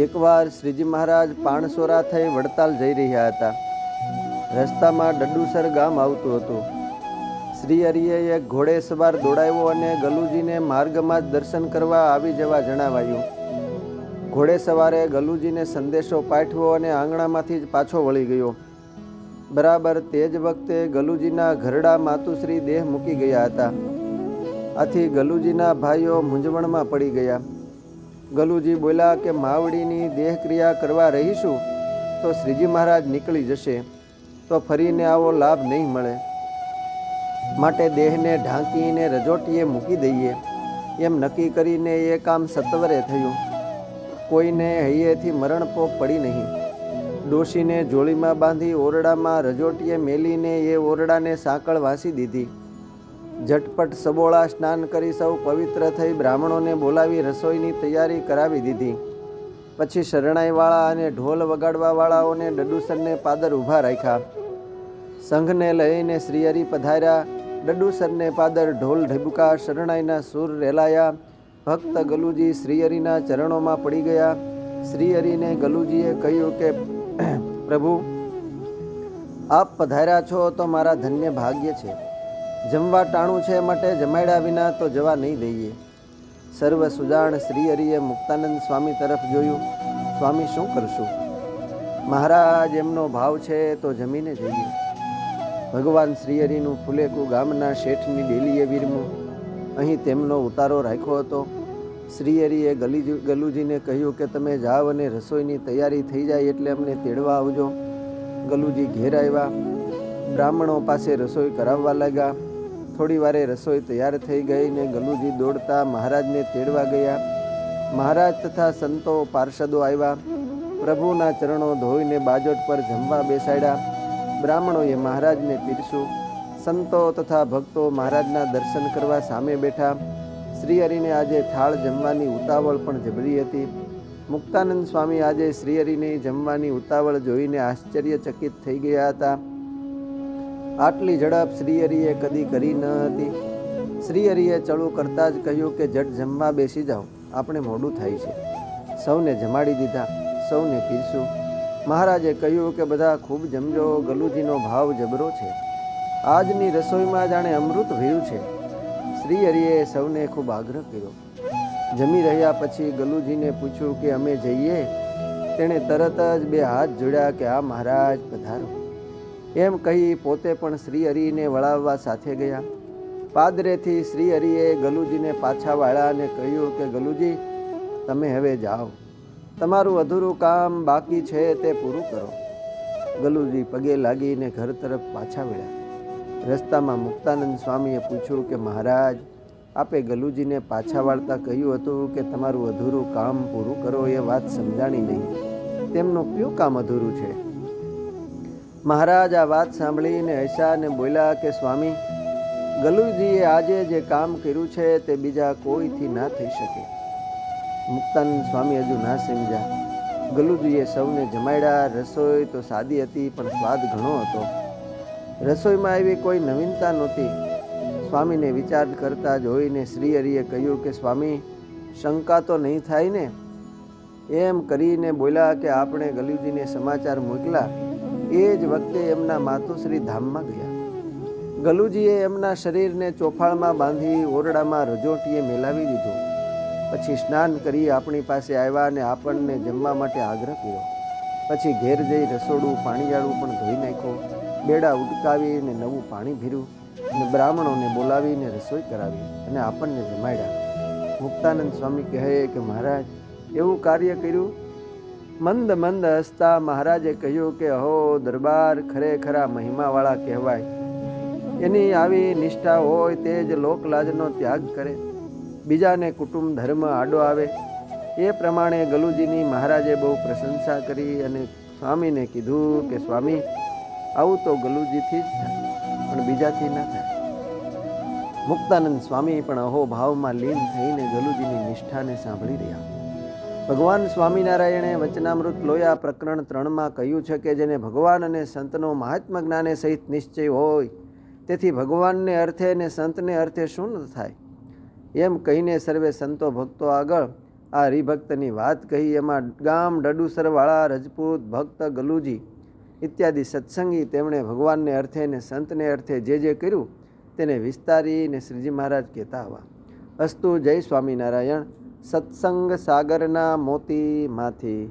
એકવાર શ્રીજી મહારાજ પાણસોરા થઈ વડતાલ જઈ રહ્યા હતા. રસ્તામાં ડડુસર ગામ આવતું હતું. શ્રી હરિએ એક ઘોડે સવાર દોડાવ્યો અને ગલુજીને માર્ગમાં જ દર્શન કરવા આવી જવા જણાવાયું. ઘોડે સવારે ગલુજીને સંદેશો પાઠવ્યો અને આંગણામાંથી જ પાછો વળી ગયો. બરાબર તે જ વખતે ગલુજીના ઘરડા માતુશ્રી દેહ મૂકી ગયા હતા. આથી ગલુજીના ભાઈઓ મૂંઝવણમાં પડી ગયા. ગલુજી બોલ્યા કે માવડીની દેહક્રિયા કરવા રહીશું તો શ્રીજી મહારાજ નીકળી જશે, તો ફરીને આવો લાભ નહીં મળે. માટે દેહને ઢાંકીને રજોટીએ મૂકી દઈએ એમ નક્કી કરીને એ કામ સત્વરે થયું. કોઈને હૈયેથી મરણપોક પડી નહીં. ડોશીને જોડીમાં બાંધી ઓરડામાં રજોટીએ મેલીને એ ઓરડાને સાંકળ વાંસી દીધી. ઝટપટ સબોળા સ્નાન કરી સૌ પવિત્ર થઈ બ્રાહ્મણોને બોલાવી રસોઈની તૈયારી કરાવી દીધી. પછી શરણાઈવાળા અને ઢોલ વગાડવાવાળાઓને ડડુસરને પાદર ઊભા રાખ્યા. સંઘને લઈને શ્રીહરિ પધાર્યા. ડડુસરને પાદર ઢોલ ઢબુકા શરણાઈના સૂર રેલાયા. ભક્ત ગલુજી શ્રીહરિના ચરણોમાં પડી ગયા. શ્રીહરિને ગલુજીએ કહ્યું કે પ્રભુ, આપ પધાર્યા છો તો મારા ધન્ય ભાગ્ય છે. જમવા ટાણું છે માટે જમાડ્યા વિના તો જવા નહીં દઈએ. સર્વ સુજાણ શ્રીહરિએ મુક્તાનંદ સ્વામી તરફ જોયું. સ્વામી, શું કરશું? મહારાજ, એમનો ભાવ છે તો જમીને જઈએ. ભગવાન શ્રીહરિનું ફુલેકું ગામના શેઠની ડેલીએ વીરમું. અહીં તેમનો ઉતારો રાખ્યો હતો. શ્રીહરિએ ગલુજીને કહ્યું કે તમે જાઓ અને રસોઈની તૈયારી થઈ જાય એટલે અમને તેડવા આવજો. ગલુજી ઘેર આવ્યા. બ્રાહ્મણો પાસે રસોઈ કરાવવા લાગ્યા. થોડી વારે રસોઈ તૈયાર થઈ ગઈ ને ગલુજી દોડતા મહારાજને તેડવા ગયા. મહારાજ તથા સંતો પાર્ષદો આવ્યા. પ્રભુના ચરણો ધોઈને બાજોટ પર જમવા બેસાડ્યા. બ્રાહ્મણોએ મહારાજને પીરસ્યું. સંતો તથા ભક્તો મહારાજના દર્શન કરવા સામે બેઠા. શ્રીહરિને આજે થાળ જમવાની ઉતાવળ પણ જબરી હતી. મુક્તાનંદ સ્વામી આજે શ્રીહરિની જમવાની ઉતાવળ જોઈને આશ્ચર્યચકિત થઈ ગયા હતા. આટલી ઝડપ શ્રીહરિએ કદી કરી ન હતી. શ્રીહરિએ ચડું કરતાં જ કહ્યું કે જટ જમવા બેસી જાઓ, આપણે મોડું થાય છે. સૌને જમાડી દીધા. સૌને પીરસ્યું. મહારાજે કહ્યું કે બધા ખૂબ જમજો, ગલુજીનો ભાવ જબરો છે. આજની રસોઈમાં જાણે અમૃત ભર્યું છે. શ્રીહરિએ સૌને ખૂબ આગ્રહ કર્યો. જમી રહ્યા પછી ગલુજીને પૂછ્યું કે અમે જઈએ? તેણે તરત જ બે હાથ જોડ્યા કે આ મહારાજ પધારો એમ કહી પોતે પણ શ્રીહરિને વળાવવા સાથે ગયા. પાદરેથી શ્રીહરિએ ગલુજીને પાછા વાળ્યા અને કહ્યું કે ગલુજી, તમે હવે જાઓ. તમારું અધૂરું કામ બાકી છે તે પૂરું કરો. ગલુજી પગે લાગીને ઘર તરફ પાછા વળ્યા. રસ્તામાં મુક્તાનંદ સ્વામીએ પૂછ્યું કે મહારાજ, આપે ગલુજીને પાછા વાળતા કહ્યું હતું કે તમારું અધૂરું કામ પૂરું કરો. એ વાત સમજાણી નહીં. તેમનું કયું કામ અધૂરું છે? મહારાજ આ વાત સાંભળીને હસ્યા અને બોલ્યા કે સ્વામી, ગલુજીએ આજે જે કામ કર્યું છે તે બીજા કોઈથી ના થઈ શકે. મુક્તાનંદ સ્વામી હજુ ના સમજ્યા. ગલુજીએ સૌને જમાડ્યા. રસોઈ તો સાદી હતી પણ સ્વાદ ઘણો હતો. રસોઈમાં એવી કોઈ નવીનતા નહોતી. સ્વામીને વિચાર કરતા જોઈને શ્રીહરિએ કહ્યું કે સ્વામી, શંકા તો નહીં થાય ને? એમ કરીને બોલ્યા કે આપણે ગલુજીને સમાચાર મોકલા એ જ વખતે એમના માતુશ્રી ધામમાં ગયા. ગલુજીએ એમના શરીરને ચોફાળમાં બાંધી ઓરડામાં રજોટીએ મેલાવી દીધું. પછી સ્નાન કરી આપણી પાસે આવ્યા અને આપણને જમવા માટે આગ્રહ કર્યો. પછી ઘેર જઈ રસોડું પાણીયાળું પણ ધોઈ નાખ્યું. બેડા ઉટકાવીને નવું પાણી ભર્યું અને બ્રાહ્મણોને બોલાવીને રસોઈ કરાવી અને આપણને જમાડ્યા. મુક્તાનંદ સ્વામી કહે કે મહારાજ, એવું કાર્ય કર્યું? મંદ મંદ હસતા મહારાજે કહ્યું કે અહો દરબાર ખરેખરા મહિમાવાળા કહેવાય. એની આવી નિષ્ઠા હોય તે જ લોકલાજનો ત્યાગ કરે, બીજાને કુટુંબ ધર્મ આડો આવે. એ પ્રમાણે ગલુજીની મહારાજે બહુ પ્રશંસા કરી અને સ્વામીને કીધું કે સ્વામી, આવું તો ગલુજીથી જ થાય પણ બીજાથી ના થાય. મુક્તાનંદ સ્વામી પણ અહોભાવમાં લીન થઈને ગલુજીની નિષ્ઠાને સાંભળી રહ્યા. ભગવાન સ્વામિનારાયણે વચનામૃત લોયા પ્રકરણ 3 કહ્યું છે કે જેને ભગવાન અને સંતનો મહાત્મ જ્ઞાને સહિત નિશ્ચય હોય તેથી ભગવાનને અર્થે અને સંતને અર્થે શું ન થાય. એમ કહીને સર્વે સંતો ભક્તો આગળ આ હરિભક્તની વાત કહી એમાં ગામ ડડુસરવાળા રજપૂત ભક્ત ગલુજી ઇત્યાદિ સત્સંગી તેમણે ભગવાનને અર્થે ને સંતને અર્થે જે કર્યું તેને વિસ્તારીને શ્રીજી મહારાજ કહેતા આવા. અસ્તુ જય સ્વામિનારાયણ. સત્સંગ સાગરના મોતીમાંથી.